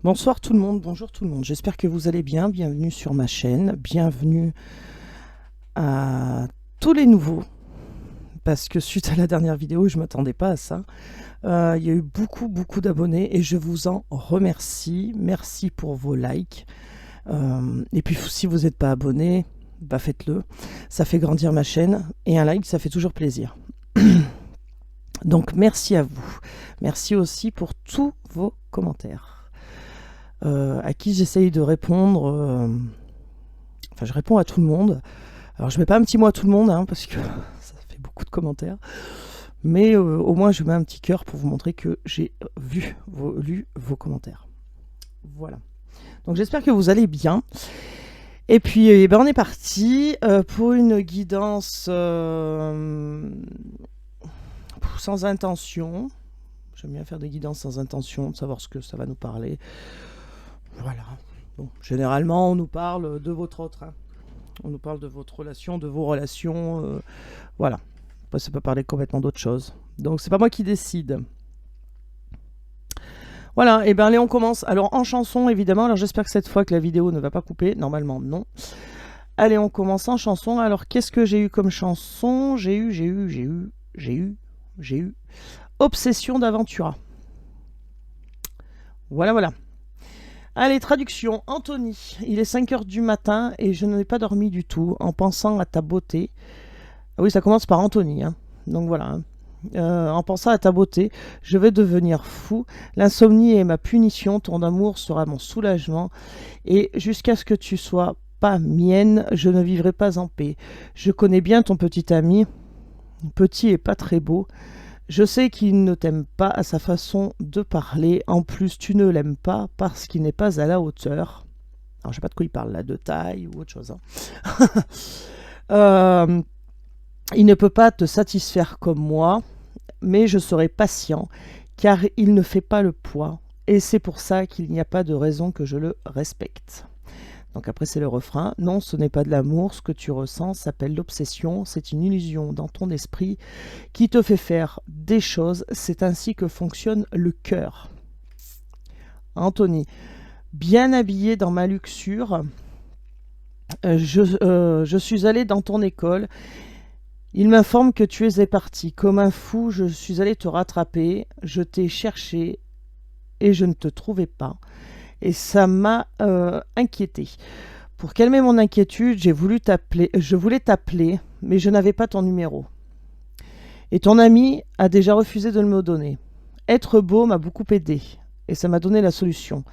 Bonsoir tout le monde, bonjour tout le monde. J'espère que vous allez bien. Bienvenue sur ma chaîne. Bienvenue à tous les nouveaux. Parce que suite à la dernière vidéo, je ne m'attendais pas à ça. Il y a eu beaucoup d'abonnés et je vous en remercie. Merci pour vos likes. Et puis si vous n'êtes pas abonné, bah faites-le. Ça fait grandir ma chaîne. Et un like, ça fait toujours plaisir. Donc merci à vous. Merci aussi pour tous vos commentaires. À qui j'essaye de répondre. Enfin, je réponds à tout le monde. Alors, je mets pas un petit mot à tout le monde, hein, parce que ça fait beaucoup de commentaires. Mais au moins, je mets un petit cœur pour vous montrer que j'ai lu vos commentaires. Voilà. Donc, j'espère que vous allez bien. Et puis, on est parti pour une guidance sans intention. J'aime bien faire des guidances sans intention, de savoir ce que ça va nous parler. Voilà. Bon, généralement, on nous parle de votre autre. Hein. On nous parle de votre relation, de vos relations. Voilà. Après, ça peut parler complètement d'autre chose. Donc, c'est pas moi qui décide. Voilà. Et bien, allez, on commence. Alors, en chanson, évidemment. Alors, j'espère que cette fois que la vidéo ne va pas couper. Normalement, non. Allez, on commence en chanson. Alors, qu'est-ce que j'ai eu comme chanson? J'ai eu Obsession d'Aventura. Voilà. Allez, traduction. Anthony, il est 5 heures du matin et je n'ai pas dormi du tout en pensant à ta beauté. Ah oui, ça commence par Anthony. Hein. Donc voilà. Hein. En pensant à ta beauté, je vais devenir fou. L'insomnie est ma punition, ton amour sera mon soulagement. Et jusqu'à ce que tu sois pas mienne, je ne vivrai pas en paix. Je connais bien ton petit ami, petit et pas très beau. Je sais qu'il ne t'aime pas à sa façon de parler. En plus, tu ne l'aimes pas parce qu'il n'est pas à la hauteur. Alors, je sais pas de quoi il parle là, de taille ou autre chose. Hein. Il ne peut pas te satisfaire comme moi, mais je serai patient, car il ne fait pas le poids. Et c'est pour ça qu'il n'y a pas de raison que je le respecte. Donc après c'est le refrain. Non, ce n'est pas de l'amour, ce que tu ressens s'appelle l'obsession, c'est une illusion dans ton esprit qui te fait faire des choses, c'est ainsi que fonctionne le cœur. Anthony, bien habillé dans ma luxure, je suis allé dans ton école, il m'informe que tu es parti. Comme un fou, je suis allé te rattraper, je t'ai cherché et je ne te trouvais pas. Et ça m'a inquiété. Pour calmer mon inquiétude, je voulais t'appeler, mais je n'avais pas ton numéro. Et ton ami a déjà refusé de me donner. Être beau m'a beaucoup aidé, et ça m'a donné la solution.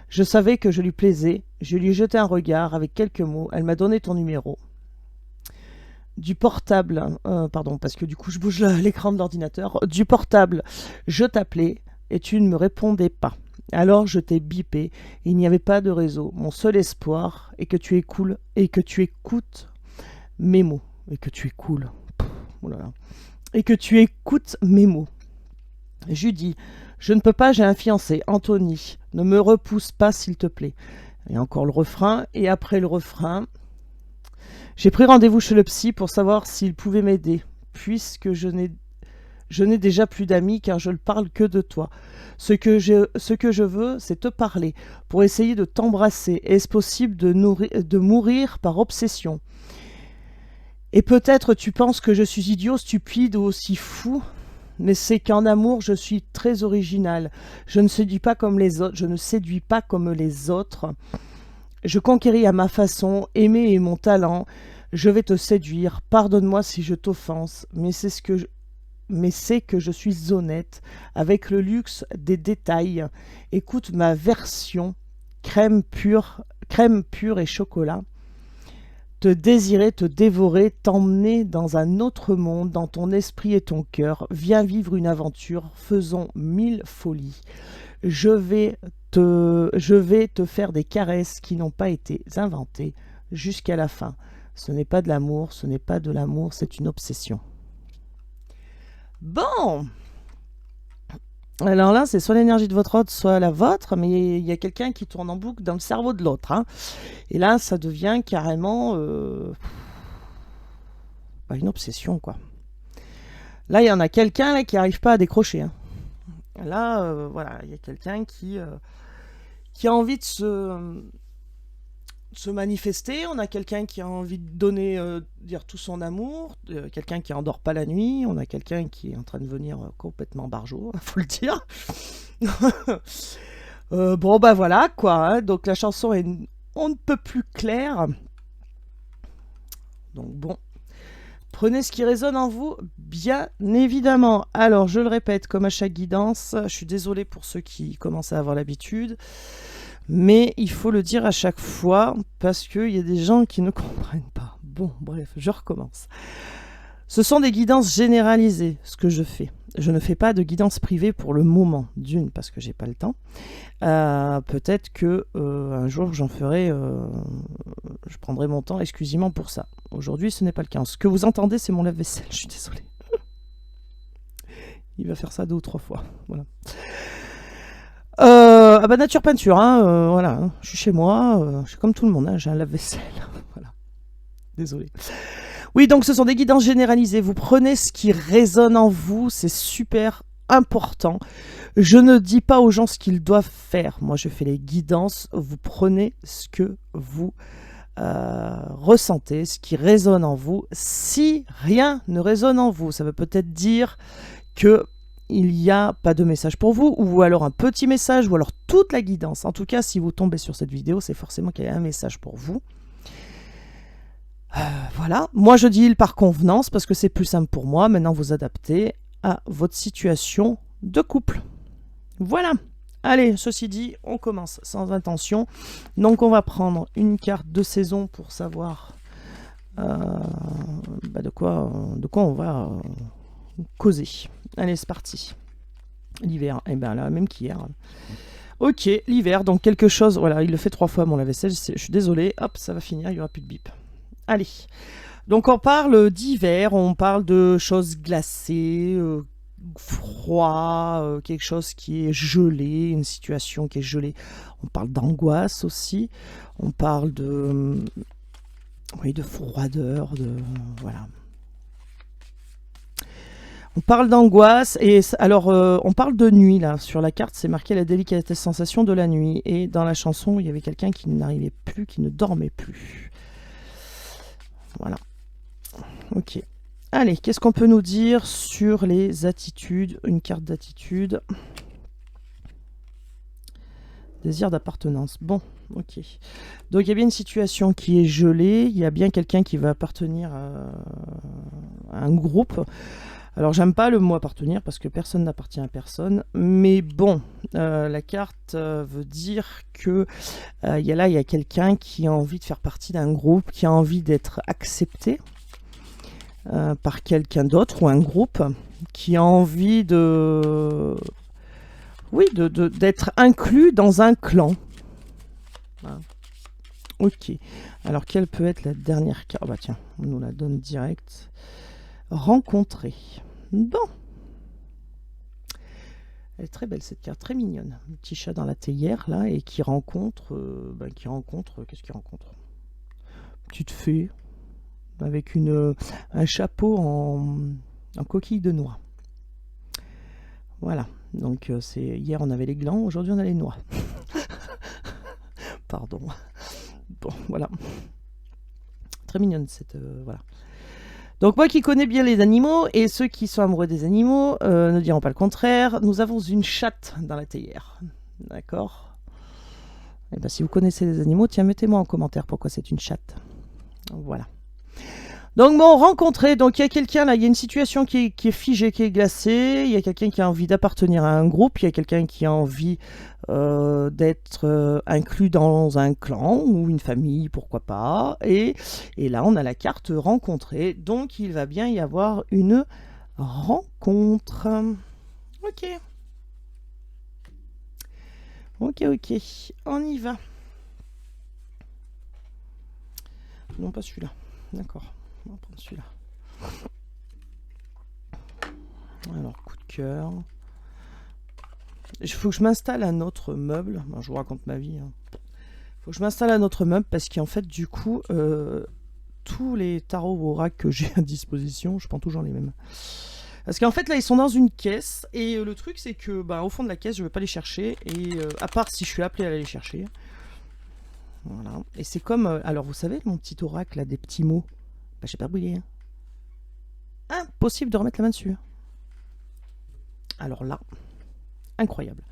Je savais que je lui plaisais, je lui ai jeté un regard avec quelques mots, elle m'a donné ton numéro. Du portable, pardon, parce que du coup je bouge l'écran de l'ordinateur. Du portable, je t'appelais et tu ne me répondais pas. Alors je t'ai bipé, il n'y avait pas de réseau. Mon seul espoir est que tu écoutes mes mots. Et que tu écoutes. Oh là là. Et que tu écoutes mes mots. Judy, je ne peux pas, j'ai un fiancé. Anthony, ne me repousse pas s'il te plaît. Et encore le refrain, et après le refrain, j'ai pris rendez-vous chez le psy pour savoir s'il pouvait m'aider, puisque je n'ai déjà plus d'amis car je ne parle que de toi. Ce que je veux, c'est te parler, pour essayer de t'embrasser. Est-ce possible de mourir par obsession? Et peut-être tu penses que je suis idiot, stupide ou aussi fou, mais c'est qu'en amour, je suis très original. Je ne séduis pas comme les autres. Je conquéris à ma façon, aimer est mon talent. Je vais te séduire. Pardonne-moi si je t'offense, mais c'est que je suis honnête, avec le luxe des détails. Écoute ma version, crème pure et chocolat. Te désirer, te dévorer, t'emmener dans un autre monde, dans ton esprit et ton cœur. Viens vivre une aventure, faisons 1000 folies. Je vais te faire des caresses qui n'ont pas été inventées jusqu'à la fin. Ce n'est pas de l'amour, c'est une obsession. Bon, alors là, c'est soit l'énergie de votre autre, soit la vôtre, mais il y a quelqu'un qui tourne en boucle dans le cerveau de l'autre. Hein. Et là, ça devient carrément une obsession, quoi. Là, il y en a quelqu'un qui n'arrive pas à décrocher. Hein. Là, voilà, il y a quelqu'un qui qui a envie de se manifester, on a quelqu'un qui a envie de donner, dire tout son amour, quelqu'un qui endort pas la nuit, on a quelqu'un qui est en train de devenir complètement barjot, faut le dire. Bon bah voilà quoi, hein. Donc la chanson est on ne peut plus claire. Donc bon, prenez ce qui résonne en vous, bien évidemment. Alors je le répète, comme à chaque guidance, je suis désolée pour ceux qui commencent à avoir l'habitude. Mais il faut le dire à chaque fois parce qu'il y a des gens qui ne comprennent pas. Bon, bref, je recommence. Ce sont des guidances généralisées, ce que je fais. Je ne fais pas de guidance privée pour le moment. D'une, parce que j'ai pas le temps. Peut-être que un jour j'en ferai, je prendrai mon temps exclusivement pour ça. Aujourd'hui, ce n'est pas le cas. Ce que vous entendez, c'est mon lave-vaisselle. Je suis désolée. Il va faire ça 2 ou 3 fois. Voilà. Ah bah nature peinture, hein, voilà, hein. Je suis chez moi, je suis comme tout le monde, hein, j'ai un lave-vaisselle, voilà, désolé. Oui, donc ce sont des guidances généralisées, vous prenez ce qui résonne en vous, c'est super important. Je ne dis pas aux gens ce qu'ils doivent faire, moi je fais les guidances, vous prenez ce que vous ressentez, ce qui résonne en vous. Si rien ne résonne en vous, ça veut peut-être dire que il n'y a pas de message pour vous, ou alors un petit message, ou alors toute la guidance. En tout cas, si vous tombez sur cette vidéo, c'est forcément qu'il y a un message pour vous. Voilà. Moi, je dis par convenance, parce que c'est plus simple pour moi. Maintenant, vous adaptez à votre situation de couple. Voilà. Allez, ceci dit, on commence sans intention. Donc, on va prendre une carte de saison pour savoir de quoi on va causer. Allez, c'est parti. L'hiver, et bien là, même qu'hier. Ok, l'hiver, donc quelque chose. Voilà, il le fait 3 fois mon lave-vaisselle. Je suis désolé. Hop, ça va finir, il n'y aura plus de bip. Allez. Donc on parle d'hiver, on parle de choses glacées, froid, quelque chose qui est gelé, une situation qui est gelée. On parle d'angoisse aussi. On parle de, oui, de froideur, voilà. On parle d'angoisse, et alors on parle de nuit là, sur la carte c'est marqué la délicate sensation de la nuit, et dans la chanson il y avait quelqu'un qui n'arrivait plus, qui ne dormait plus. Voilà. Ok. Allez, qu'est-ce qu'on peut nous dire sur les attitudes? Une carte d'attitude. Désir d'appartenance. Bon, ok. Donc il y a bien une situation qui est gelée, il y a bien quelqu'un qui va appartenir à un groupe. Alors j'aime pas le mot appartenir parce que personne n'appartient à personne, mais bon, la carte veut dire que il y a quelqu'un qui a envie de faire partie d'un groupe, qui a envie d'être accepté par quelqu'un d'autre ou un groupe, qui a envie d'être inclus dans un clan. Voilà. Ok, alors quelle peut être la dernière carte? Oh bah tiens, on nous la donne direct. Rencontrer. Bon. Elle est très belle cette carte, très mignonne. Un petit chat dans la théière là, et qui rencontre, qu'est-ce qu'il rencontre? Petite fée avec un chapeau en coquille de noix. Voilà. Donc hier on avait les glands, aujourd'hui on a les noix. Pardon. Bon, voilà. Très mignonne cette voilà. Donc moi qui connais bien les animaux, et ceux qui sont amoureux des animaux ne diront pas le contraire, nous avons une chatte dans la théière. D'accord? Et bien si vous connaissez les animaux, tiens, mettez-moi en commentaire pourquoi c'est une chatte. Voilà. Donc bon, rencontrer, donc il y a quelqu'un là, il y a une situation qui est figée, qui est glacée, il y a quelqu'un qui a envie d'appartenir à un groupe, il y a quelqu'un qui a envie d'être inclus dans un clan ou une famille, pourquoi pas, et là on a la carte rencontrer, donc il va bien y avoir une rencontre. Ok. Ok, on y va. Non, pas celui-là, d'accord. On va prendre celui-là. Alors, coup de cœur. Il faut que je m'installe à notre meuble. Bon, je vous raconte ma vie. Il faut que je m'installe à notre meuble parce qu'en fait, du coup, tous les tarots oracles que j'ai à disposition, je prends toujours les mêmes. Parce qu'en fait, là, ils sont dans une caisse. Et le truc, c'est que, bah, au fond de la caisse, je ne vais pas les chercher. Et à part si je suis appelé à aller les chercher. Voilà. Et c'est comme... alors, vous savez, mon petit oracle, là, des petits mots. Bah, j'ai pas brûlé. Impossible de remettre la main dessus. Alors là, incroyable.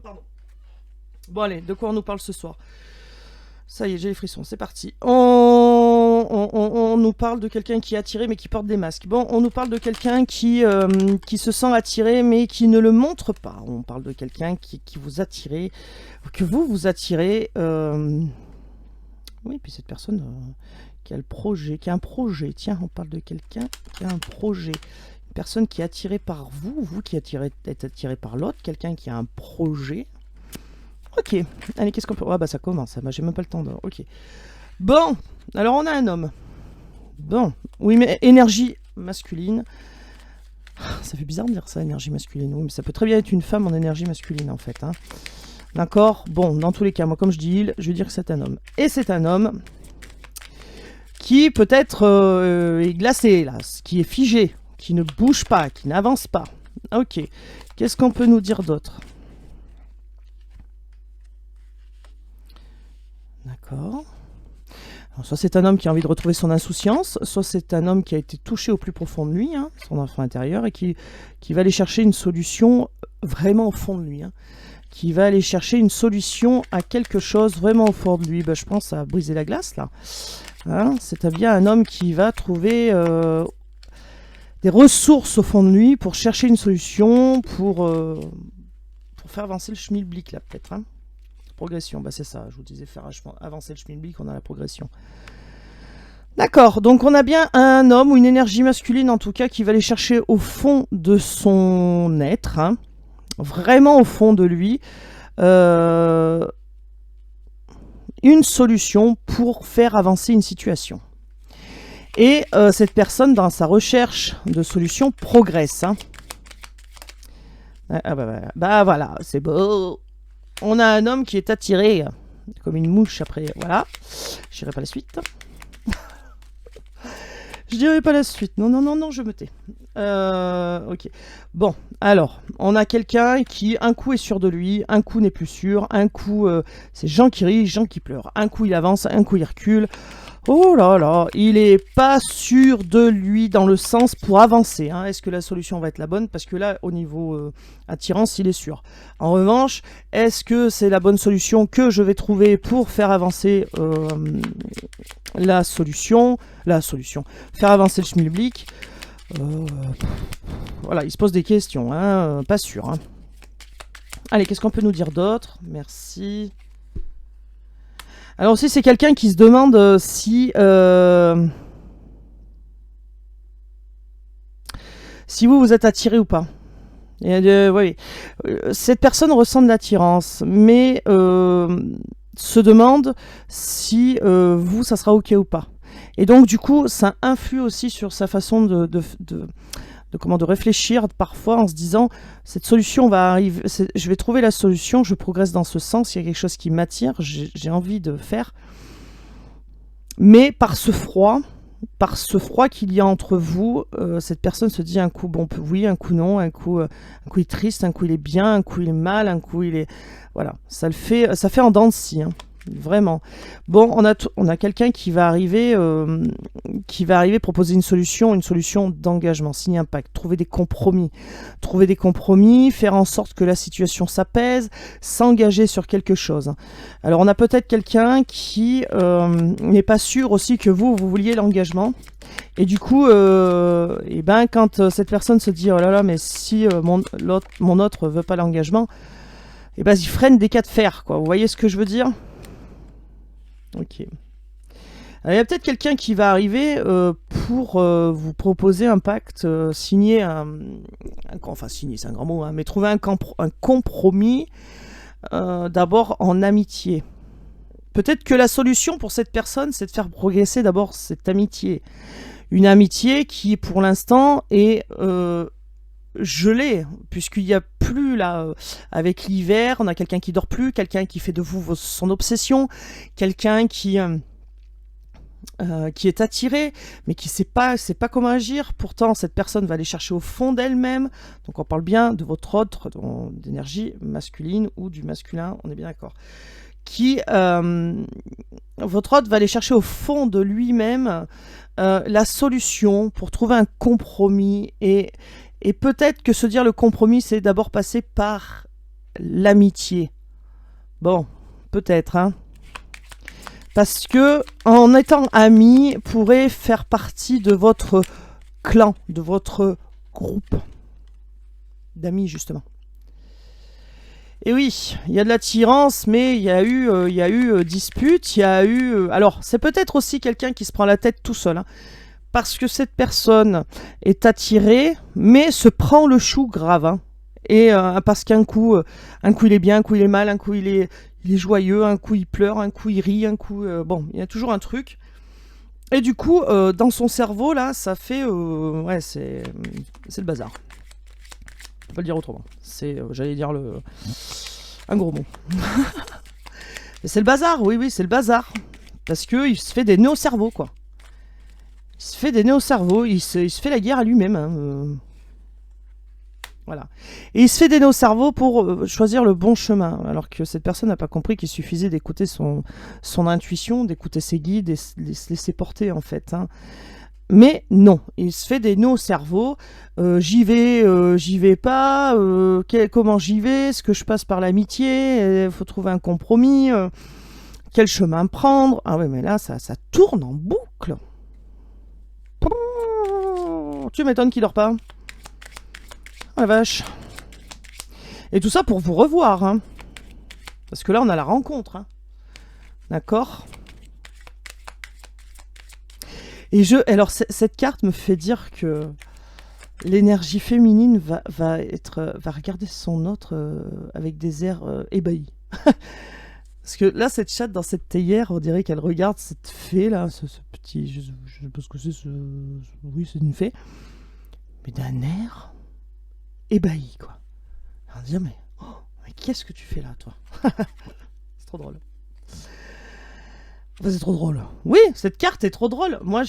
Pardon. Bon, allez, de quoi on nous parle ce soir? Ça y est, j'ai les frissons, c'est parti. On nous parle de quelqu'un qui est attiré mais qui porte des masques. Bon, on nous parle de quelqu'un qui se sent attiré mais qui ne le montre pas. On parle de quelqu'un qui vous attire, que vous attirez. Oui, puis cette personne qui a le projet, qui a un projet. Tiens, on parle de quelqu'un qui a un projet. Une personne qui est attirée par vous, vous qui êtes attiré par l'autre, quelqu'un qui a un projet. Ok, allez, qu'est-ce qu'on peut... Ah bah ça commence, bah, j'ai même pas le temps de... Ok. Bon, alors on a un homme. Bon, oui, mais énergie masculine. Ça fait bizarre de dire ça, énergie masculine. Oui, mais ça peut très bien être une femme en énergie masculine, en fait. Hein. D'accord. Bon, dans tous les cas, moi, comme je dis il, je vais dire que c'est un homme. Et c'est un homme qui peut-être est glacé, là, qui est figé, qui ne bouge pas, qui n'avance pas. Ok. Qu'est-ce qu'on peut nous dire d'autre? D'accord. Alors, soit c'est un homme qui a envie de retrouver son insouciance, soit c'est un homme qui a été touché au plus profond de lui, hein, son enfant intérieur, et qui va aller chercher une solution vraiment au fond de lui. Hein, qui va aller chercher une solution à quelque chose vraiment au fond de lui. Ben, je pense à briser la glace, là. Hein, c'est bien un homme qui va trouver des ressources au fond de lui pour chercher une solution, pour faire avancer le schmilblick, là, peut-être. Hein. Progression, bah c'est ça, je vous disais faire avancer le schmilblick, on a la progression. D'accord, donc on a bien un homme ou une énergie masculine en tout cas qui va aller chercher au fond de son être, hein, vraiment au fond de lui, une solution pour faire avancer une situation. Et cette personne, dans sa recherche de solution, progresse. Hein. Bah voilà, c'est beau. On a un homme qui est attiré comme une mouche après. Voilà. Je dirai pas la suite. Je dirai pas la suite. Non, non, non, non, je me tais. Ok. Bon, alors, on a quelqu'un qui, un coup, est sûr de lui, un coup n'est plus sûr, un coup, c'est Jean qui rit, Jean qui pleure. Un coup, il avance, un coup, il recule. Oh là là, il est pas sûr de lui dans le sens pour avancer. Hein. Est-ce que la solution va être la bonne? Parce que là, au niveau attirance, il est sûr. En revanche, est-ce que c'est la bonne solution que je vais trouver pour faire avancer la solution, faire avancer le schmilblick? Voilà, il se pose des questions, hein, pas sûr. Hein. Allez, qu'est-ce qu'on peut nous dire d'autre? Merci. Alors aussi, c'est quelqu'un qui se demande si vous êtes attiré ou pas. Et, oui. Cette personne ressent de l'attirance, mais se demande si vous, ça sera ok ou pas. Et donc, du coup, ça influe aussi sur sa façon de réfléchir parfois en se disant cette solution va arriver, je vais trouver la solution, je progresse dans ce sens, il y a quelque chose qui m'attire, j'ai envie de faire, mais par ce froid qu'il y a entre vous, cette personne se dit un coup bon oui, un coup non, un coup il est triste, un coup il est bien, un coup il est mal, un coup il est voilà, ça fait en dents de scie. Hein. Vraiment. Bon, on a quelqu'un qui va arriver proposer une solution d'engagement, signer un pacte, trouver des compromis, faire en sorte que la situation s'apaise, s'engager sur quelque chose. Alors, on a peut-être quelqu'un qui n'est pas sûr aussi que vous vouliez l'engagement. Et du coup, quand cette personne se dit « Oh là là, mais si mon autre veut pas l'engagement », il freine des cas de fer, quoi. Vous voyez ce que je veux dire ? Ok. Alors, il y a peut-être quelqu'un qui va arriver pour vous proposer un pacte, signer signer, c'est un grand mot, hein, mais trouver un compromis d'abord en amitié. Peut-être que la solution pour cette personne, c'est de faire progresser d'abord cette amitié. Une amitié qui, pour l'instant, est gelée, puisqu'il n'y a plus, là, avec l'hiver, on a quelqu'un qui dort plus, quelqu'un qui fait de vous son obsession, quelqu'un qui qui est attiré, mais qui sait pas comment agir. Pourtant, cette personne va aller chercher au fond d'elle-même. Donc, on parle bien de votre autre, d'énergie masculine ou du masculin, on est bien d'accord. Votre autre va aller chercher au fond de lui-même la solution pour trouver un compromis. Et peut-être que se dire le compromis, c'est d'abord passer par l'amitié. Bon, peut-être, hein. Parce que en étant ami, pourrait faire partie de votre clan, de votre groupe d'amis, justement. Et oui, il y a de l'attirance, mais il y a eu dispute, il y a eu... alors, c'est peut-être aussi quelqu'un qui se prend la tête tout seul, hein, parce que cette personne est attirée, mais se prend le chou grave, hein. Et parce qu'un coup, il est bien, un coup il est mal, un coup il est joyeux, un coup il pleure, un coup il rit, un coup... bon, il y a toujours un truc. Et du coup, dans son cerveau, là, ça fait... ouais, c'est le bazar. Je peux pas le dire autrement. C'est, j'allais dire un gros mot. Mais c'est le bazar, oui, c'est le bazar. Parce qu'il se fait des nœuds au cerveau, quoi. Il se fait des nœuds au cerveau, il se fait la guerre à lui-même, hein. Voilà. Et il se fait des nœuds au cerveau pour choisir le bon chemin, alors que cette personne n'a pas compris qu'il suffisait d'écouter son intuition, d'écouter ses guides et se laisser porter, en fait, hein. Mais non, il se fait des nœuds au cerveau. J'y vais pas. Comment j'y vais? Est-ce que je passe par l'amitié? Il faut trouver un compromis. Quel chemin prendre? Ah ouais, mais là, ça tourne en boucle. Tu m'étonnes qu'il dort pas. Ah la vache. Et tout ça pour vous revoir, hein. Parce que là, on a la rencontre, hein. D'accord? Et alors, cette carte me fait dire que l'énergie féminine va regarder son autre avec des airs ébahis. Parce que là, cette chatte dans cette théière, on dirait qu'elle regarde cette fée là, ce petit, je sais pas ce que c'est, oui, c'est une fée, mais d'un air ébahi, quoi. On va dire, mais qu'est-ce que tu fais là, toi? C'est trop drôle. Enfin, c'est trop drôle. Oui, cette carte est trop drôle. Moi,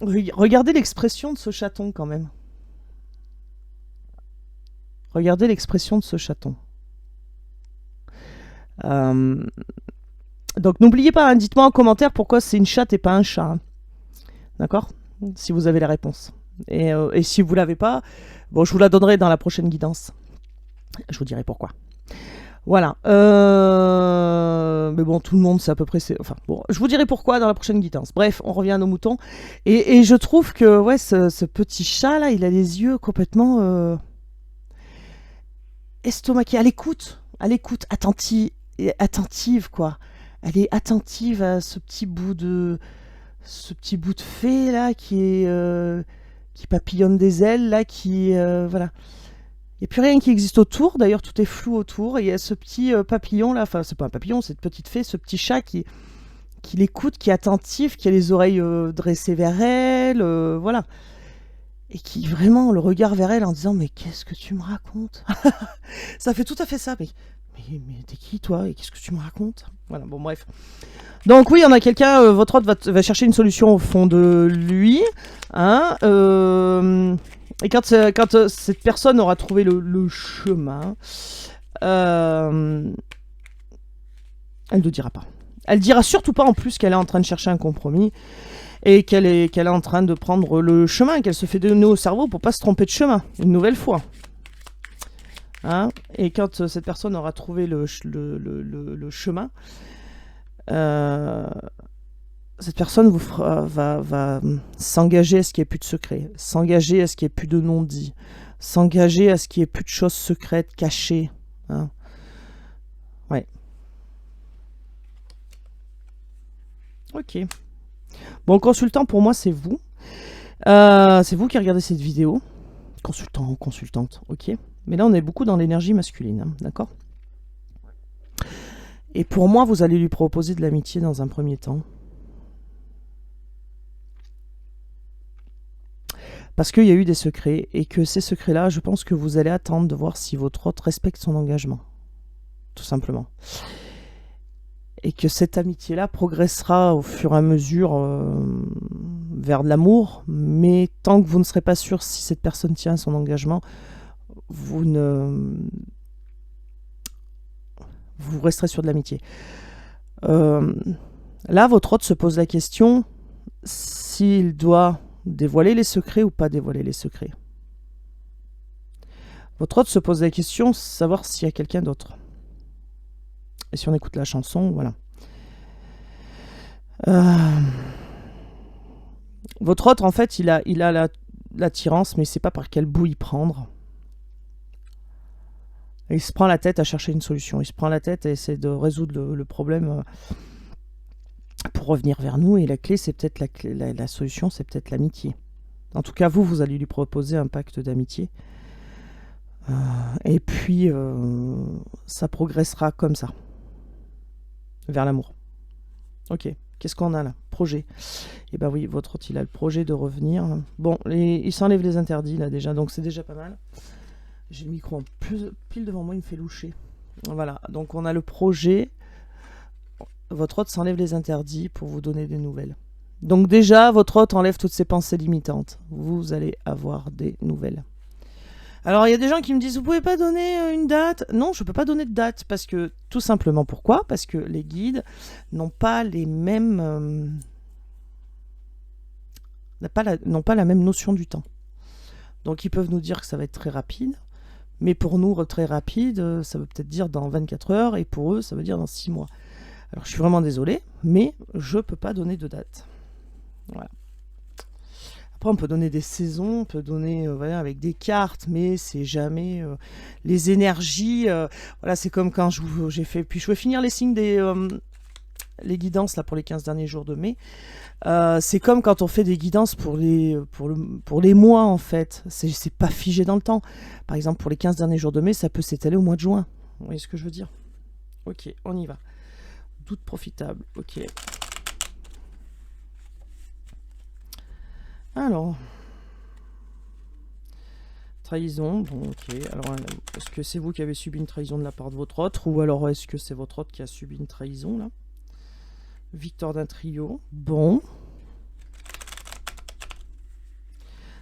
regardez l'expression de ce chaton, quand même. Regardez l'expression de ce chaton. Donc, n'oubliez pas, hein, dites-moi en commentaire pourquoi c'est une chatte et pas un chat. Hein. D'accord? Si vous avez la réponse. Et si vous l'avez pas, bon, je vous la donnerai dans la prochaine guidance. Je vous dirai pourquoi. Voilà. Mais bon, tout le monde, c'est à peu près... Enfin, bon, je vous dirai pourquoi dans la prochaine guidance. Bref, on revient à nos moutons. Et je trouve que, ouais, ce petit chat-là, il a les yeux complètement... estomaqués, à l'écoute, attentive, quoi. Elle est attentive à ce petit bout de fée, là, qui papillonne des ailes, là, voilà. Il n'y a plus rien qui existe autour, d'ailleurs tout est flou autour, et il y a ce petit papillon là, enfin c'est pas un papillon, cette petite fée, ce petit chat qui l'écoute, qui est attentif, qui a les oreilles dressées vers elle, voilà. Et qui vraiment le regard vers elle en disant mais qu'est-ce que tu me racontes? Ça fait tout à fait ça, mais t'es qui toi? Et qu'est-ce que tu me racontes? Voilà, bon bref. Donc oui, on a quelqu'un, votre hôte va chercher une solution au fond de lui, hein, et quand cette personne aura trouvé le chemin, elle ne le dira pas. Elle dira surtout pas en plus qu'elle est en train de chercher un compromis et qu'elle est en train de prendre le chemin, qu'elle se fait des nœuds au cerveau pour pas se tromper de chemin, une nouvelle fois. Hein, et quand cette personne aura trouvé le chemin, cette personne va s'engager à ce qu'il n'y ait plus de secrets, s'engager à ce qu'il n'y ait plus de non-dits, s'engager à ce qu'il n'y ait plus de choses secrètes, cachées. Hein. Ouais. Ok. Bon, consultant, pour moi, c'est vous. C'est vous qui regardez cette vidéo. Consultant ou consultante, ok. Mais là, on est beaucoup dans l'énergie masculine, hein, d'accord? Et pour moi, vous allez lui proposer de l'amitié dans un premier temps. Parce qu'il y a eu des secrets, et que ces secrets-là, je pense que vous allez attendre de voir si votre hôte respecte son engagement. Tout simplement. et que cette amitié-là progressera au fur et à mesure vers de l'amour, mais tant que vous ne serez pas sûr si cette personne tient à son engagement, vous resterez sur de l'amitié. Là, votre hôte se pose la question s'il doit dévoiler les secrets ou pas dévoiler les secrets. Votre hôte se pose la question de savoir s'il y a quelqu'un d'autre. Et si on écoute la chanson, voilà. Votre hôte, en fait, il a l'attirance, mais c'est pas par quel bout y prendre. Et il se prend la tête à chercher une solution. Il se prend la tête à essayer de résoudre le problème pour revenir vers nous. Et la clé, c'est peut-être la solution, c'est peut-être l'amitié. En tout cas, vous allez lui proposer un pacte d'amitié. Et puis, ça progressera comme ça. Vers l'amour. Ok. Qu'est-ce qu'on a là? Projet. Et ben oui, votre hôte, il a le projet de revenir. Bon, il s'enlève les interdits là déjà, donc c'est déjà pas mal. J'ai le micro en pile devant moi, il me fait loucher. Voilà, donc on a le projet. Votre hôte s'enlève les interdits pour vous donner des nouvelles. Donc déjà, votre hôte enlève toutes ses pensées limitantes. Vous allez avoir des nouvelles. Alors, il y a des gens qui me disent, vous pouvez pas donner une date? Non, je peux pas donner de date, parce que, tout simplement, pourquoi? Parce que les guides n'ont pas les mêmes... n'ont pas la même notion du temps. Donc, ils peuvent nous dire que ça va être très rapide, mais pour nous, très rapide, ça veut peut-être dire dans 24 heures, et pour eux, ça veut dire dans 6 mois. Alors, je suis vraiment désolée, mais je peux pas donner de date. Voilà. Après, on peut donner des saisons, on peut donner voilà, avec des cartes, mais c'est jamais les énergies. Voilà, c'est comme quand j'ai fait. Puis je vais finir les signes les guidances là pour les 15 derniers jours de mai. C'est comme quand on fait des guidances pour les mois en fait. C'est pas figé dans le temps. Par exemple, pour les 15 derniers jours de mai, ça peut s'étaler au mois de juin. Vous voyez ce que je veux dire? Ok, on y va. Doute profitable. Ok. Alors, trahison, bon ok, alors est-ce que c'est vous qui avez subi une trahison de la part de votre hôte, ou alors est-ce que c'est votre hôte qui a subi une trahison là? Victoire d'un trio, bon.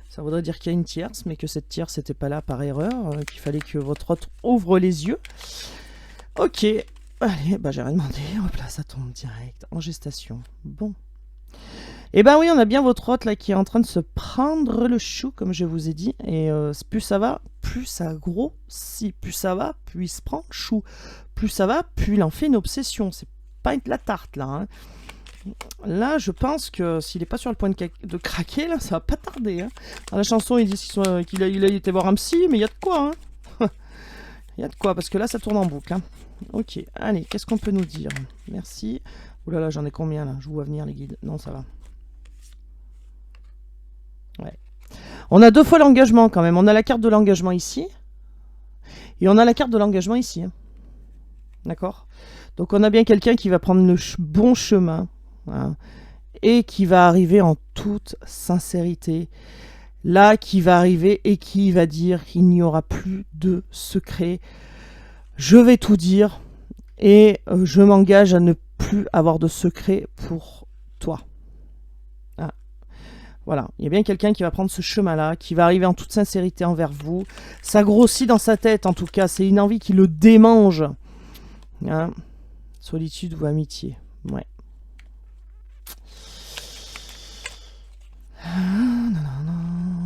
Ça voudrait dire qu'il y a une tierce, mais que cette tierce n'était pas là par erreur, qu'il fallait que votre hôte ouvre les yeux. Ok, allez, bah j'ai rien demandé, hop là, ça tombe direct, en gestation, bon. Eh ben oui, on a bien votre hôte là qui est en train de se prendre le chou, comme je vous ai dit. Et plus ça va, plus ça grossit. Plus ça va, plus il se prend le chou. Plus ça va, plus il en fait une obsession. C'est pas de la tarte là. Hein. Là, je pense que s'il n'est pas sur le point de craquer, là, ça va pas tarder. Hein. Dans la chanson, ils disent qu'il a été voir un psy, mais il y a de quoi. Hein. Il y a de quoi, parce que là, ça tourne en boucle. Hein. Ok, allez, qu'est-ce qu'on peut nous dire? Merci. Ouh là là, j'en ai combien là? Je vous vois venir les guides. Non, ça va. Ouais. On a 2 fois l'engagement quand même. On a la carte de l'engagement ici. Et on a la carte de l'engagement ici. Hein. D'accord? Donc on a bien quelqu'un qui va prendre le bon chemin. Hein, et qui va arriver en toute sincérité. Là, qui va arriver et qui va dire qu'il n'y aura plus de secret. Je vais tout dire. Et je m'engage à ne plus avoir de secret pour toi. Voilà, il y a bien quelqu'un qui va prendre ce chemin-là, qui va arriver en toute sincérité envers vous. Ça grossit dans sa tête, en tout cas. C'est une envie qui le démange. Hein? Solitude ou amitié. Ouais.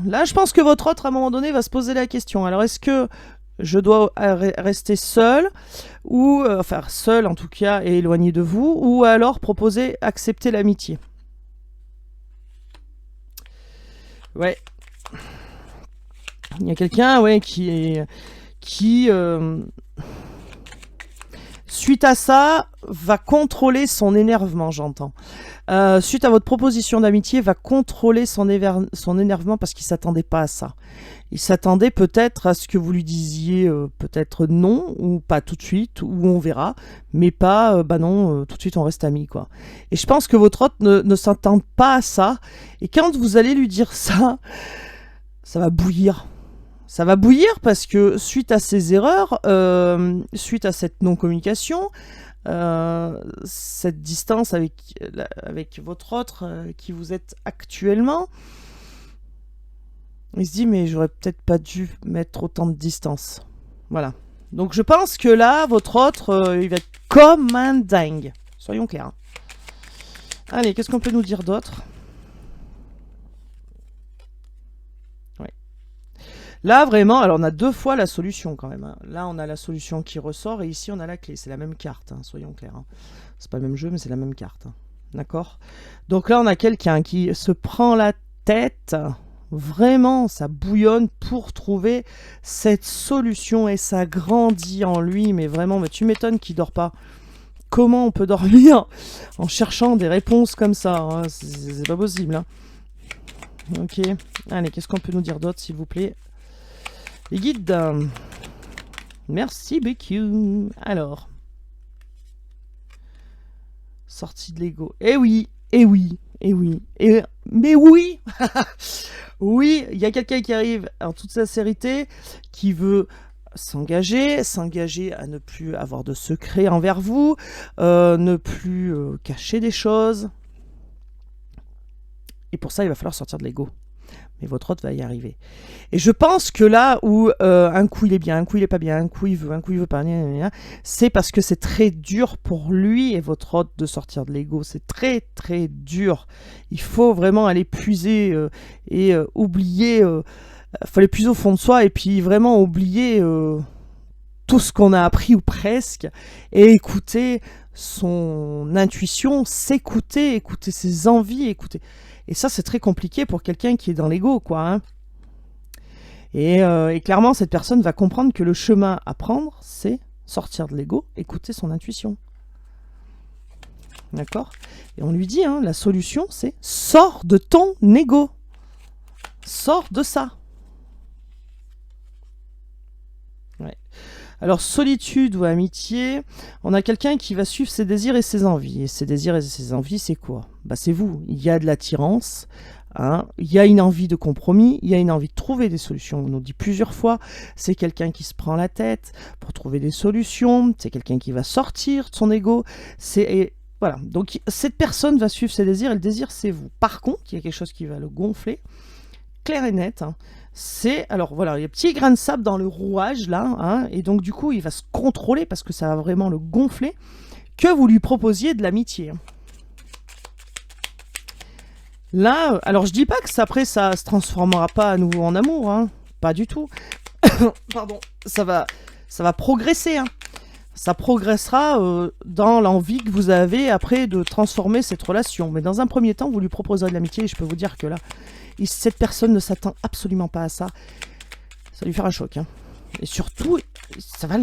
Là, je pense que votre autre, à un moment donné, va se poser la question. Alors, est-ce que je dois rester seul, ou, enfin, seul en tout cas, et éloigné de vous, ou alors proposer, accepter l'amitié? Ouais. Il y a quelqu'un, ouais, qui suite à ça, va contrôler son énervement, j'entends. Suite à votre proposition d'amitié, va contrôler son énervement parce qu'il ne s'attendait pas à ça. Il s'attendait peut-être à ce que vous lui disiez peut-être non, ou pas tout de suite, ou on verra, mais pas, bah non, tout de suite on reste amis, quoi. Et je pense que votre hôte ne s'attend pas à ça, et quand vous allez lui dire ça, ça va bouillir. Ça va bouillir parce que suite à ces erreurs, suite à cette non-communication, cette distance avec votre autre qui vous êtes actuellement, il se dit mais j'aurais peut-être pas dû mettre autant de distance. Voilà. Donc je pense que là, votre autre, il va être comme un dingue. Soyons clairs. Allez, qu'est-ce qu'on peut nous dire d'autre? Ouais. Là, vraiment, alors on a 2 fois la solution quand même. Hein. Là, on a la solution qui ressort et ici, on a la clé. C'est la même carte, hein, soyons clairs. Hein. C'est pas le même jeu, mais c'est la même carte. Hein. D'accord? Donc là, on a quelqu'un qui se prend la tête. Vraiment, ça bouillonne pour trouver cette solution et ça grandit en lui. Mais vraiment, mais tu m'étonnes qu'il dort pas. Comment on peut dormir en cherchant des réponses comme ça, hein? C'est pas possible. Hein. Ok. Allez, qu'est-ce qu'on peut nous dire d'autre, s'il vous plaît? Les guides. Merci, BQ. Alors. Sortie de l'ego. Eh oui, eh oui, eh oui. Mais oui. Oui, il y a quelqu'un qui arrive en toute sincérité, qui veut s'engager à ne plus avoir de secrets envers vous, ne plus cacher des choses. Et pour ça, il va falloir sortir de l'ego. Mais votre autre va y arriver. Et je pense que là où un coup il est bien, un coup il est pas bien, un coup il veut pas, c'est parce que c'est très dur pour lui et votre autre de sortir de l'ego. C'est très très dur. Il faut vraiment aller puiser et oublier. Faut aller plus au fond de soi et puis vraiment oublier tout ce qu'on a appris ou presque et écouter son intuition, s'écouter, écouter ses envies, écouter. Et ça, c'est très compliqué pour quelqu'un qui est dans l'ego, quoi. Hein. Et clairement, cette personne va comprendre que le chemin à prendre, c'est sortir de l'ego, écouter son intuition. D'accord? Et on lui dit, hein, la solution, c'est sors de ton ego. Sors de ça. Ouais. Alors, solitude ou amitié, on a quelqu'un qui va suivre ses désirs et ses envies. Et ses désirs et ses envies, c'est quoi? Bah, c'est vous. Il y a de l'attirance, hein, il y a une envie de compromis, il y a une envie de trouver des solutions. On nous dit plusieurs fois, c'est quelqu'un qui se prend la tête pour trouver des solutions, c'est quelqu'un qui va sortir de son ego. Voilà. Donc, cette personne va suivre ses désirs et le désir, c'est vous. Par contre, il y a quelque chose qui va le gonfler, clair et net, hein. Alors voilà, il y a un petit grain de sable dans le rouage là, hein, et donc du coup il va se contrôler parce que ça va vraiment le gonfler, que vous lui proposiez de l'amitié. Là, alors je dis pas que après ça se transformera pas à nouveau en amour, hein, pas du tout. Pardon, ça va progresser, hein. Ça progressera dans l'envie que vous avez après de transformer cette relation. Mais dans un premier temps, vous lui proposerez de l'amitié et je peux vous dire que là, cette personne ne s'attend absolument pas à ça. Ça va lui faire un choc. Hein. Et surtout, ça va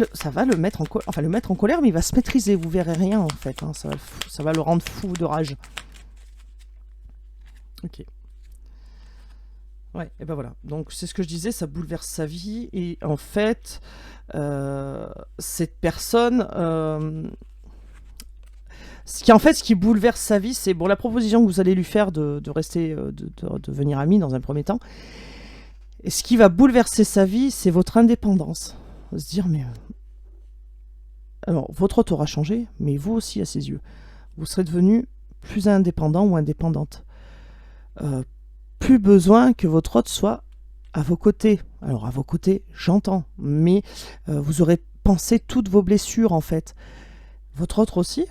le mettre en colère, mais il va se maîtriser. Vous verrez rien en fait. Hein. Ça va le rendre fou de rage. Ok. Ouais, et ben voilà. Donc c'est ce que je disais, ça bouleverse sa vie. Et en fait, cette personne... Ce qui bouleverse sa vie, c'est bon, la proposition que vous allez lui faire de rester, de devenir ami dans un premier temps. Et ce qui va bouleverser sa vie, c'est votre indépendance. Se dire, mais... Alors, votre autre aura changé, mais vous aussi à ses yeux. Vous serez devenu plus indépendant ou indépendante. Plus besoin que votre autre soit à vos côtés. Alors, à vos côtés, j'entends, mais vous aurez pensé toutes vos blessures, en fait. Votre autre aussi.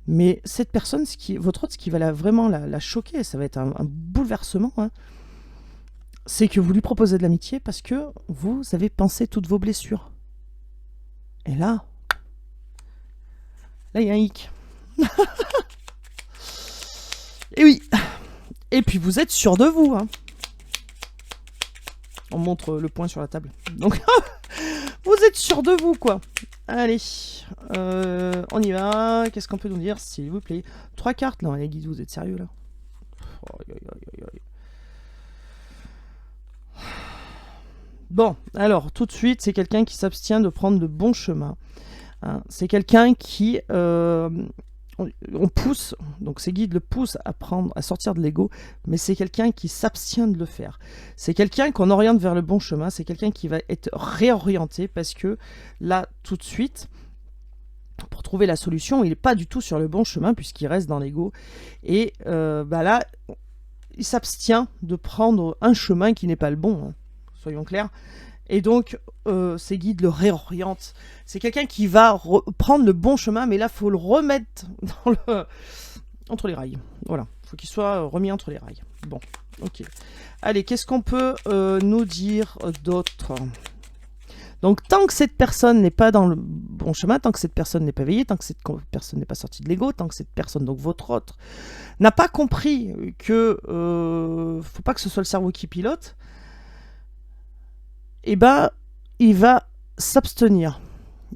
Mais cette personne, votre autre, ce qui va vraiment la choquer, ça va être un bouleversement, hein, c'est que vous lui proposez de l'amitié parce que vous avez pensé toutes vos blessures. Et là, il y a un hic. Et oui. Et puis vous êtes sûr de vous. Hein. On montre le point sur la table. Donc, vous êtes sûr de vous, quoi. Allez, on y va. Qu'est-ce qu'on peut nous dire, s'il vous plaît? 3 cartes. Non, les guides, vous êtes sérieux, là? Bon, alors, tout de suite, c'est quelqu'un qui s'abstient de prendre le bon chemin. Hein. C'est quelqu'un qui... on pousse, donc ces guides le poussent à sortir de l'ego, mais c'est quelqu'un qui s'abstient de le faire. C'est quelqu'un qu'on oriente vers le bon chemin, c'est quelqu'un qui va être réorienté parce que là, tout de suite, pour trouver la solution, il n'est pas du tout sur le bon chemin puisqu'il reste dans l'ego. Et là, il s'abstient de prendre un chemin qui n'est pas le bon, hein, soyons clairs. Et donc, ces guides le réorientent. C'est quelqu'un qui va prendre le bon chemin, mais là, il faut le remettre entre les rails. Voilà, il faut qu'il soit remis entre les rails. Bon, ok. Allez, qu'est-ce qu'on peut nous dire d'autre ? Donc, tant que cette personne n'est pas dans le bon chemin, tant que cette personne n'est pas éveillée, tant que cette personne n'est pas sortie de l'ego, tant que cette personne, donc votre autre, n'a pas compris que faut pas que ce soit le cerveau qui pilote, eh ben, il va s'abstenir,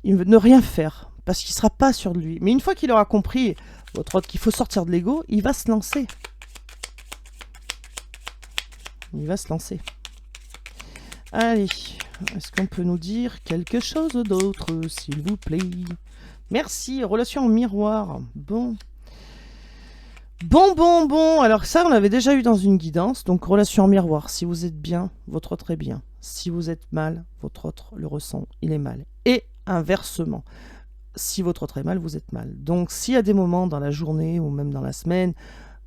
il ne rien faire, parce qu'il ne sera pas sûr de lui. Mais une fois qu'il aura compris, votre autre, qu'il faut sortir de l'ego, il va se lancer. Il va se lancer. Allez, est-ce qu'on peut nous dire quelque chose d'autre, s'il vous plaît? Merci, relation en miroir. Bon. Bon. Alors ça, on l'avait déjà eu dans une guidance. Donc, relation en miroir. Si vous êtes bien, votre autre est bien. Si vous êtes mal, votre autre le ressent, il est mal. Et inversement, si votre autre est mal, vous êtes mal. Donc, s'il y a des moments dans la journée ou même dans la semaine,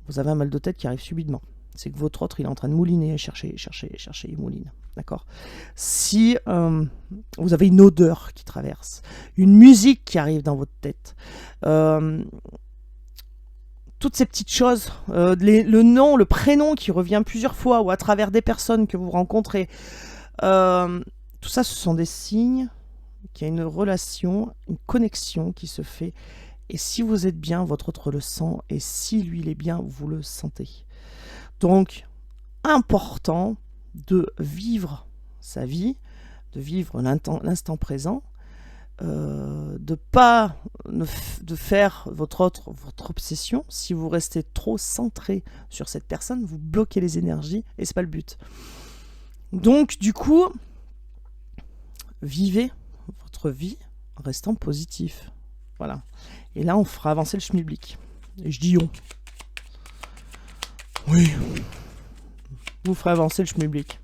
vous avez un mal de tête qui arrive subitement, c'est que votre autre, il est en train de mouliner, chercher, il mouline. D'accord ? Si vous avez une odeur qui traverse, une musique qui arrive dans votre tête, toutes ces petites choses, le nom, le prénom qui revient plusieurs fois ou à travers des personnes que vous rencontrez, tout ça, ce sont des signes qu'il y a une relation, une connexion qui se fait. Et si vous êtes bien, votre autre le sent. Et si lui, il est bien, vous le sentez. Donc, important de vivre sa vie, de vivre l'instant présent, de pas de faire votre obsession. Si vous restez trop centré sur cette personne, vous bloquez les énergies et c'est pas le but. Donc, du coup, vivez votre vie en restant positif. Voilà. Et là, on fera avancer le schmilblick. Et je dis on. Oui. Vous ferez avancer le schmilblick.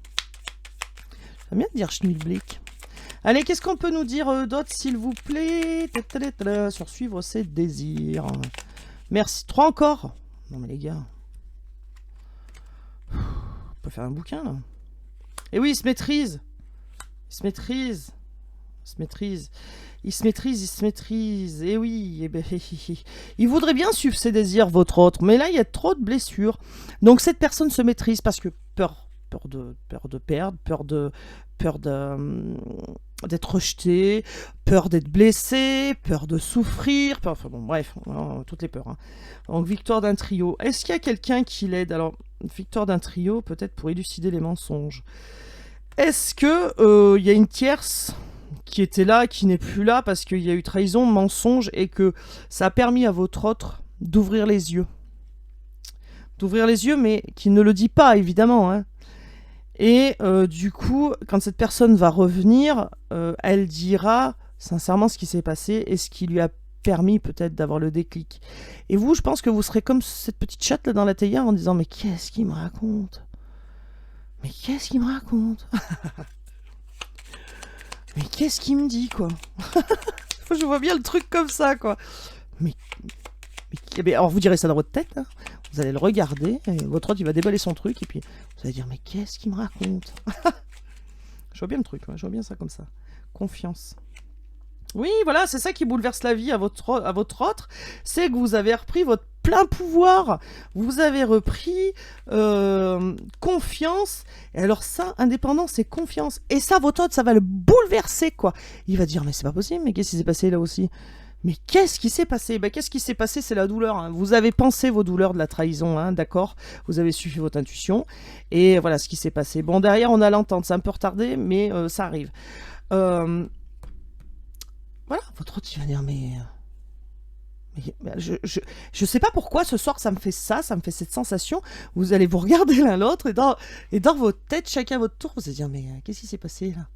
J'aime bien dire schmilblick. Allez, qu'est-ce qu'on peut nous dire d'autre, s'il vous plaît, sur suivre ses désirs. Merci. 3 encore. Non mais les gars. On peut faire un bouquin, là. Et oui, il se maîtrise. Il se maîtrise. Et oui, et ben, il voudrait bien suivre ses désirs, votre autre, mais là, il y a trop de blessures. Donc, cette personne se maîtrise parce que peur de perdre, peur d'être rejeté, peur d'être blessé, peur de souffrir, enfin bon, bref, toutes les peurs. Hein. Donc, victoire d'un trio. Est-ce qu'il y a quelqu'un qui l'aide? Alors, victoire d'un trio, peut-être pour élucider les mensonges. Est-ce que il y a une tierce qui était là, qui n'est plus là parce qu'il y a eu trahison, mensonge et que ça a permis à votre autre d'ouvrir les yeux. D'ouvrir les yeux, mais qui ne le dit pas, évidemment. Hein. Et du coup, quand cette personne va revenir, elle dira sincèrement ce qui s'est passé et ce qui lui a permis peut-être d'avoir le déclic. Et vous, je pense que vous serez comme cette petite chatte là dans la théière en disant « Mais qu'est-ce qu'il me raconte ? Mais qu'est-ce qu'il me raconte ?» Mais qu'est-ce qu'il me dit, quoi? Je vois bien le truc comme ça, quoi. Mais alors vous direz ça dans votre tête, hein. Vous allez le regarder, et votre autre, il va déballer son truc, et puis vous allez dire, mais qu'est-ce qu'il me raconte? Je vois bien le truc, je vois bien ça comme ça. Confiance. Oui, voilà, c'est ça qui bouleverse la vie à votre autre, c'est que vous avez repris votre plein pouvoir, vous avez repris confiance, et alors ça, indépendance et confiance, et ça, votre autre, ça va le bouleverser, quoi. Il va dire, mais c'est pas possible, mais qu'est-ce qui s'est passé là aussi? Mais qu'est-ce qui s'est passé? Qu'est-ce qui s'est passé? C'est la douleur. Hein. Vous avez pensé vos douleurs de la trahison, hein, d'accord? Vous avez suivi votre intuition, et voilà ce qui s'est passé. Bon, derrière, on a l'entente, c'est un peu retardé, mais ça arrive. Voilà, votre autre, il va dire, mais je sais pas pourquoi ce soir ça me fait ça me fait cette sensation. Vous allez vous regarder l'un l'autre et dans votre tête, chacun à votre tour, vous allez dire, mais qu'est-ce qui s'est passé là?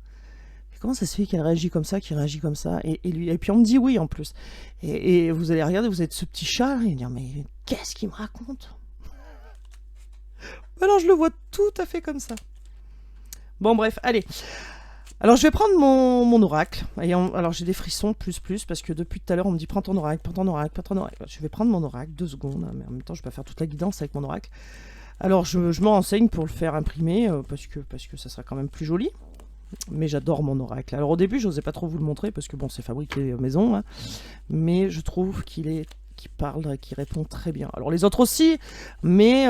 comment ça se fait qu'elle réagit comme ça, qu'il réagit comme ça, et puis on me dit oui en plus. Et vous allez regarder, vous êtes ce petit chat, et dire mais qu'est-ce qu'il me raconte? Alors je le vois tout à fait comme ça. Bon bref, allez. Alors je vais prendre mon oracle. Alors j'ai des frissons plus parce que depuis tout à l'heure on me dit prends ton oracle, prends ton oracle, prends ton oracle. Je vais prendre mon oracle, 2 secondes, mais en même temps je vais pas faire toute la guidance avec mon oracle. Alors je me renseigne pour le faire imprimer parce que ça sera quand même plus joli. Mais j'adore mon oracle. Alors au début je n'osais pas trop vous le montrer parce que bon c'est fabriqué maison, hein, mais je trouve qu'il parle, qu'il répond très bien. Alors les autres aussi, mais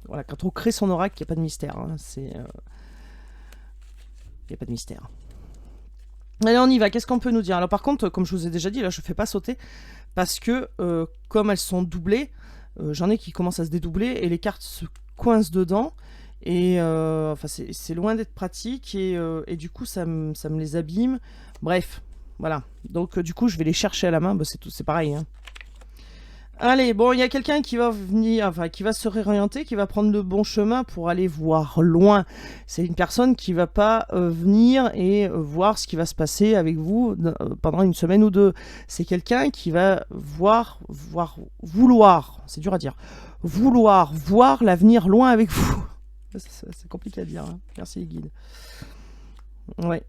voilà, quand on crée son oracle, il n'y a pas de mystère. Hein, il n'y a pas de mystère. Allez, on y va. Qu'est-ce qu'on peut nous dire? Alors par contre, comme je vous ai déjà dit, là, je ne fais pas sauter parce que comme elles sont doublées, j'en ai qui commencent à se dédoubler et les cartes se coincent dedans. Et enfin, c'est loin d'être pratique et du coup, ça me les abîme. Bref, voilà. Donc du coup, je vais les chercher à la main. Bah, c'est pareil. Hein. Allez, bon, il y a quelqu'un qui va venir, enfin, qui va se réorienter, qui va prendre le bon chemin pour aller voir loin. C'est une personne qui va pas venir et voir ce qui va se passer avec vous pendant une semaine ou deux. C'est quelqu'un qui va vouloir, c'est dur à dire, vouloir voir l'avenir loin avec vous. C'est compliqué à dire. Hein. Merci les guides. Ouais.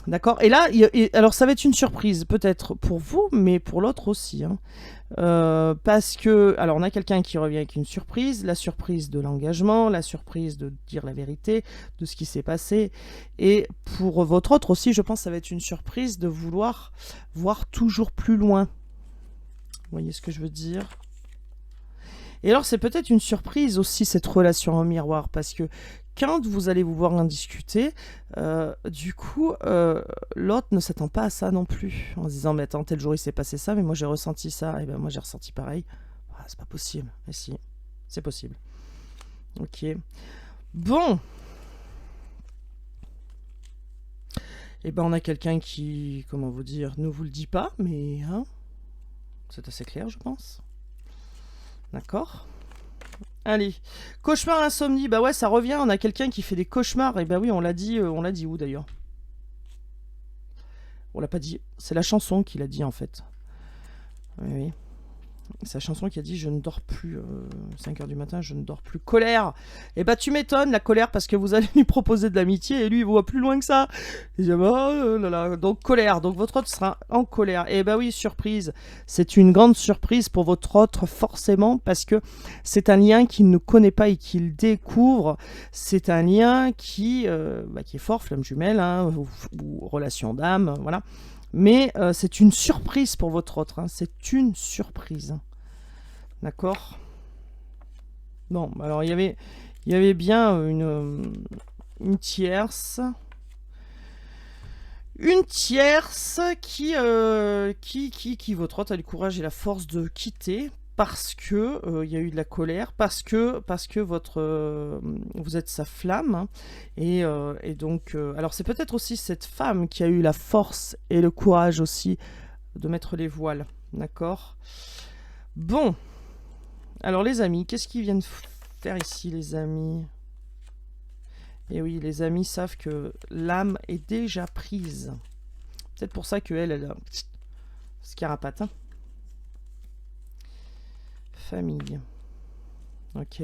D'accord. Et là, alors ça va être une surprise, peut-être pour vous, mais pour l'autre aussi. Hein. Parce que, alors on a quelqu'un qui revient avec une surprise, la surprise de l'engagement, la surprise de dire la vérité, de ce qui s'est passé. Et pour votre autre aussi, je pense que ça va être une surprise de vouloir voir toujours plus loin. Vous voyez ce que je veux dire ? Et alors c'est peut-être une surprise aussi cette relation en miroir, parce que quand vous allez vous voir en discuter, du coup, l'autre ne s'attend pas à ça non plus, en se disant, mais attends, tel jour il s'est passé ça, mais moi j'ai ressenti ça, et ben moi j'ai ressenti pareil. Ah, c'est pas possible, mais si, c'est possible. Ok. Bon. Et ben on a quelqu'un qui, comment vous dire, ne vous le dit pas, mais hein, c'est assez clair je pense. D'accord. Allez, cauchemar, insomnie, bah ouais, ça revient, on a quelqu'un qui fait des cauchemars, et bah oui, on l'a dit où d'ailleurs? On l'a pas dit, c'est la chanson qui l'a dit en fait. Oui, oui. C'est la chanson qui a dit je ne dors plus, 5h du matin, je ne dors plus. Colère. Et bah tu m'étonnes, la colère, parce que vous allez lui proposer de l'amitié et lui il voit plus loin que ça. Il dit oh là là. Donc colère, donc votre autre sera en colère. Et bah oui, surprise. C'est une grande surprise pour votre autre forcément, parce que c'est un lien qu'il ne connaît pas et qu'il découvre. C'est un lien qui est fort, flamme jumelle, hein, ou relation d'âme, voilà. Mais c'est une surprise pour votre autre. Hein. C'est une surprise. D'accord. Bon, alors il y avait bien une tierce. Une tierce qui votre autre a le courage et la force de quitter parce que y a eu de la colère, parce que vous êtes sa flamme, hein, et donc alors c'est peut-être aussi cette femme qui a eu la force et le courage aussi de mettre les voiles, d'accord. Bon, alors les amis, qu'est-ce qu'ils viennent faire ici les amis? Et oui, les amis savent que l'âme est déjà prise. Peut-être pour ça qu'elle a scarapate. Hein. Famille. Ok.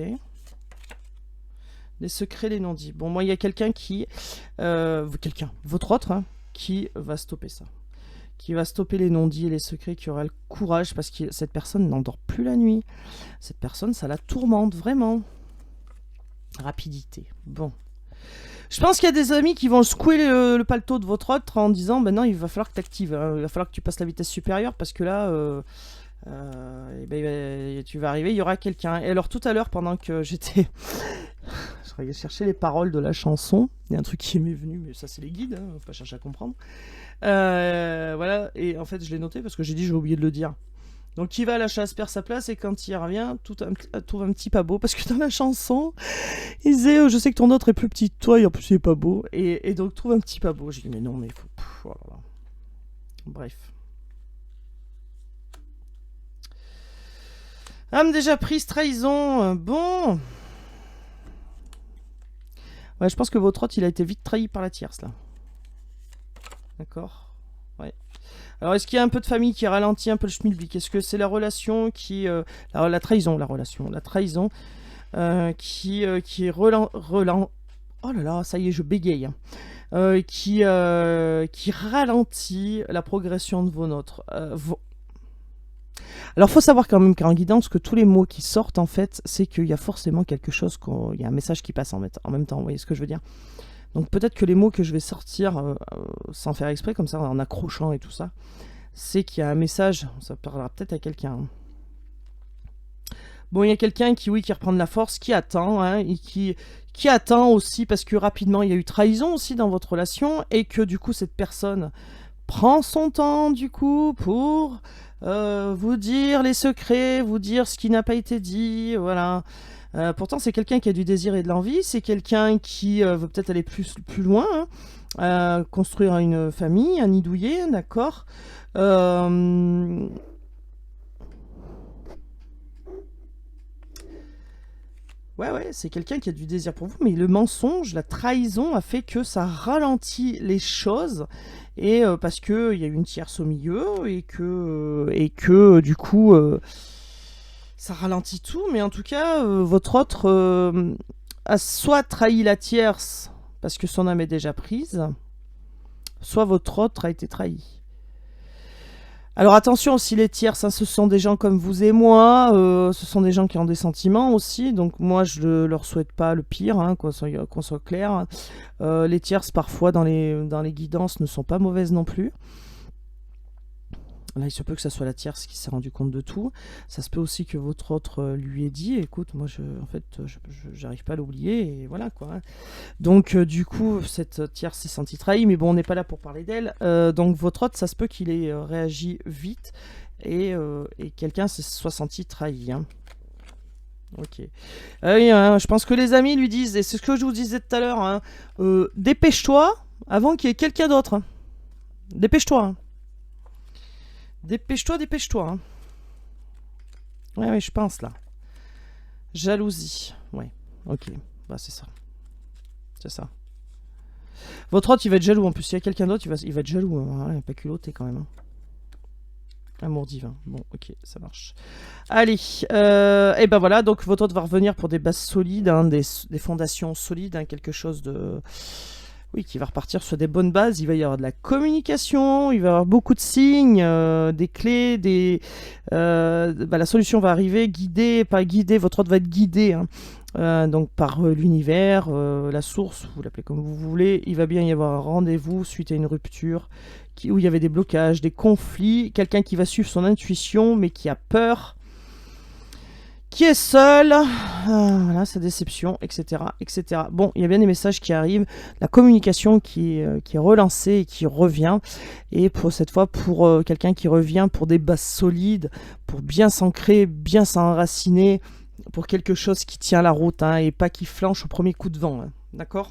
Les secrets, les non-dits. Bon, moi, il y a quelqu'un qui... votre autre, hein, qui va stopper ça. Qui va stopper les non-dits et les secrets, qui aura le courage, parce que cette personne n'endort plus la nuit. Cette personne, ça la tourmente, vraiment. Rapidité. Bon. Je pense qu'il y a des amis qui vont secouer le paletot de votre autre en disant, ben non, il va falloir que tu actives. Hein. Il va falloir que tu passes la vitesse supérieure, parce que là... tu vas arriver, il y aura quelqu'un. Et alors tout à l'heure, pendant que j'étais... je regardais chercher les paroles de la chanson, il y a un truc qui m'est venu, mais ça c'est les guides, hein, faut pas chercher à comprendre. Voilà, et en fait je l'ai noté parce que j'ai dit j'ai oublié de le dire. Donc qui va à la chasse perd sa place, et quand il revient, trouve un petit pas beau, parce que dans la chanson, il disait je sais que ton autre est plus petit que toi, et en plus il est pas beau, et donc trouve un petit pas beau. J'ai dit mais non, mais faut... oh là là. Bref. Âme déjà prise, trahison. Bon. Ouais, je pense que votre hôte, il a été vite trahi par la tierce, là. D'accord. Ouais. Alors, est-ce qu'il y a un peu de famille qui ralentit un peu le schmilblick? Est-ce que c'est la relation qui... la trahison, la relation. La trahison qui oh là là, ça y est, je bégaye. Hein. Qui ralentit la progression de vos notes. Alors, faut savoir quand même qu'en guidance, que tous les mots qui sortent, en fait, c'est qu'il y a forcément quelque chose, il y a un message qui passe en même temps. Vous voyez ce que je veux dire? Donc, peut-être que les mots que je vais sortir sans faire exprès, comme ça, en accrochant et tout ça, c'est qu'il y a un message. Ça parlera peut-être à quelqu'un. Hein. Bon, il y a quelqu'un qui, oui, qui reprend de la force, qui attend, hein, et qui attend aussi parce que rapidement, il y a eu trahison aussi dans votre relation et que du coup, cette personne prend son temps du coup pour vous dire les secrets, vous dire ce qui n'a pas été dit, voilà. Pourtant, c'est quelqu'un qui a du désir et de l'envie, c'est quelqu'un qui veut peut-être aller plus loin, hein, construire une famille, un nid douillet, d'accord. Ouais, c'est quelqu'un qui a du désir pour vous, mais le mensonge, la trahison a fait que ça ralentit les choses, et parce qu'il y a une tierce au milieu, et que du coup, ça ralentit tout, mais en tout cas, votre autre a soit trahi la tierce parce que son âme est déjà prise, soit votre autre a été trahi. Alors attention aussi les tierces, hein, ce sont des gens comme vous et moi, ce sont des gens qui ont des sentiments aussi, donc moi je ne leur souhaite pas le pire, hein, qu'on soit clair. Les tierces parfois dans les guidances ne sont pas mauvaises non plus. Là, il se peut que ça soit la tierce qui s'est rendu compte de tout. Ça se peut aussi que votre autre lui ait dit, écoute, moi, en fait, j'arrive pas à l'oublier, et voilà, quoi. Hein. Donc, du coup, cette tierce s'est sentie trahie, mais bon, on n'est pas là pour parler d'elle. Donc, votre autre, ça se peut qu'il ait réagi vite, et quelqu'un se soit senti trahi. Hein. Ok. Je pense que les amis lui disent, et c'est ce que je vous disais tout à l'heure, hein, dépêche-toi avant qu'il y ait quelqu'un d'autre. Hein. Dépêche-toi. Hein. Dépêche-toi. Hein. Ouais, je pense là. Jalousie. Ouais, ok. Bah, c'est ça. C'est ça. Votre autre, il va être jaloux. En plus, s'il y a quelqu'un d'autre, il va être jaloux. Hein. Il n'est pas culotté quand même. Hein. Amour divin. Bon, ok, ça marche. Allez. Et ben voilà. Donc, votre autre va revenir pour des bases solides, hein, des fondations solides, hein, quelque chose de. Oui, qui va repartir sur des bonnes bases. Il va y avoir de la communication, il va y avoir beaucoup de signes, des clés, la solution va arriver, guidée, pas guidée, votre autre va être guidé, hein, donc par l'univers, la source, vous l'appelez comme vous voulez. Il va bien y avoir un rendez-vous suite à une rupture où il y avait des blocages, des conflits, quelqu'un qui va suivre son intuition mais qui a peur, qui est seul, voilà, sa déception, etc., etc. Bon, il y a bien des messages qui arrivent, la communication qui est relancée et qui revient, et pour cette fois, pour quelqu'un qui revient pour des bases solides, pour bien s'ancrer, bien s'enraciner, pour quelque chose qui tient la route, hein, et pas qui flanche au premier coup de vent, hein, d'accord ?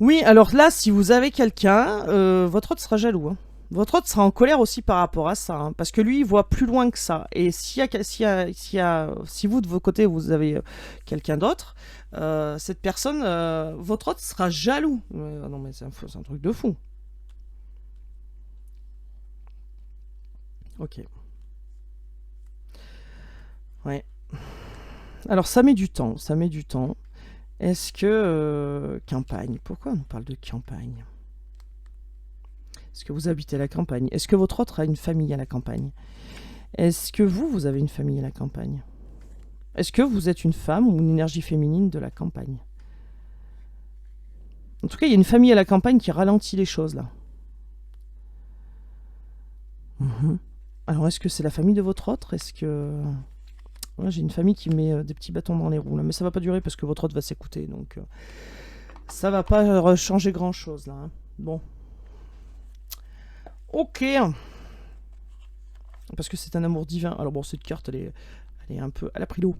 Oui, alors là, si vous avez quelqu'un, votre autre sera jaloux, hein. Votre autre sera en colère aussi par rapport à ça, hein, parce que lui, il voit plus loin que ça. Et si vous, de votre côté, vous avez quelqu'un d'autre, cette personne, votre autre sera jaloux. Non, mais c'est un truc de fou. Ok. Ouais. Alors, ça met du temps, Est-ce que... campagne, pourquoi on parle de campagne ? Est-ce que vous habitez à la campagne ? Est-ce que votre autre a une famille à la campagne ? Est-ce que vous avez une famille à la campagne ? Est-ce que vous êtes une femme ou une énergie féminine de la campagne ? En tout cas, il y a une famille à la campagne qui ralentit les choses, là. Alors, est-ce que c'est la famille de votre autre ? Est-ce que... Ouais, j'ai une famille qui met des petits bâtons dans les roues, là. Mais ça va pas durer parce que votre autre va s'écouter, donc... ça va pas changer grand-chose, là. Hein. Bon. Ok. Parce que c'est un amour divin. Alors bon, cette carte, elle est un peu... Elle a pris l'eau.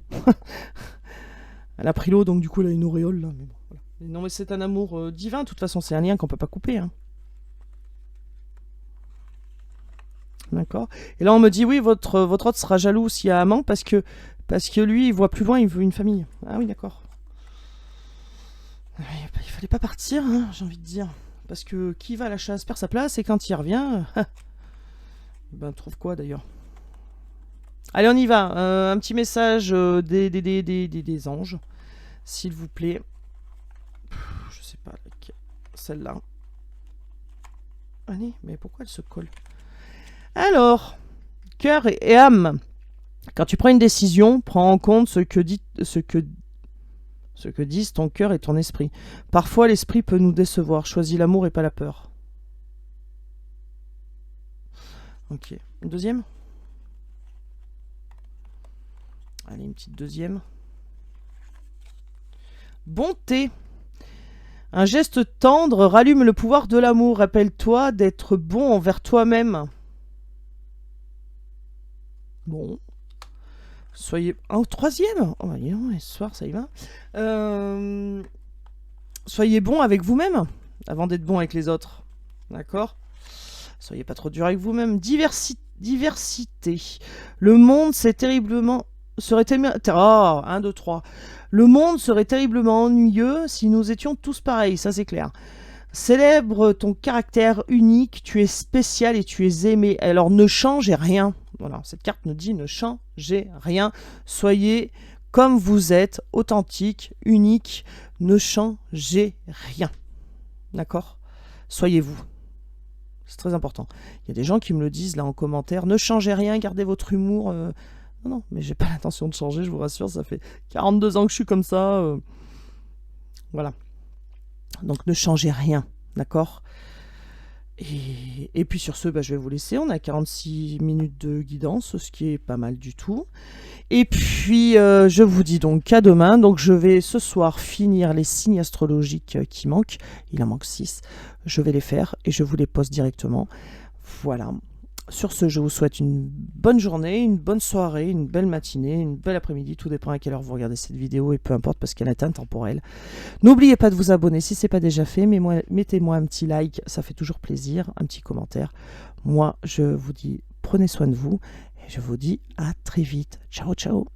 Elle a pris l'eau, donc du coup, elle a une auréole, là. Mais bon, voilà. Non, mais c'est un amour divin. De toute façon, c'est un lien qu'on peut pas couper. Hein. D'accord. Et là, on me dit, oui, votre autre sera jaloux s'il y a amant, parce que lui, il voit plus loin, il veut une famille. Ah oui, d'accord. Il fallait pas partir, hein, j'ai envie de dire. Parce que qui va à la chasse perd sa place et quand il revient... ben, trouve quoi d'ailleurs? Allez, on y va. Un petit message des anges, s'il vous plaît. Je sais pas, celle-là. Allez, mais pourquoi elle se colle? Alors, cœur et âme. Quand tu prends une décision, prends en compte ce que disent ton cœur et ton esprit. Parfois, l'esprit peut nous décevoir. Choisis l'amour et pas la peur. Ok. Une deuxième? Allez, une petite deuxième. Bonté. Un geste tendre rallume le pouvoir de l'amour. Rappelle-toi d'être bon envers toi-même. Bon. Soyez... Oh, troisième. Oh, ce soir, ça y va. Soyez bon avec vous-même avant d'être bon avec les autres. D'accord? Soyez pas trop dur avec vous-même. Diversité. Le monde serait terriblement... Oh, 1, 2, 3. Le monde serait terriblement ennuyeux si nous étions tous pareils, ça c'est clair. Célèbre ton caractère unique, tu es spécial et tu es aimé. Alors ne changez rien. Voilà, cette carte nous dit ne changez rien. Soyez comme vous êtes, authentique, unique. Ne changez rien. D'accord? Soyez vous. C'est très important. Il y a des gens qui me le disent là en commentaire. Ne changez rien, gardez votre humour. Non, mais j'ai pas l'intention de changer, je vous rassure. Ça fait 42 ans que je suis comme ça. Voilà. Donc ne changez rien. D'accord? Et puis sur ce, je vais vous laisser. On a 46 minutes de guidance, ce qui est pas mal du tout. Et puis, je vous dis donc à demain. Donc, je vais ce soir finir les signes astrologiques qui manquent. Il en manque 6. Je vais les faire et je vous les poste directement. Voilà. Sur ce, je vous souhaite une bonne journée, une bonne soirée, une belle matinée, une belle après-midi. Tout dépend à quelle heure vous regardez cette vidéo et peu importe parce qu'elle est intemporelle. N'oubliez pas de vous abonner si ce n'est pas déjà fait. Mettez-moi un petit like, ça fait toujours plaisir. Un petit commentaire. Moi, je vous dis, prenez soin de vous. Et je vous dis à très vite. Ciao, ciao.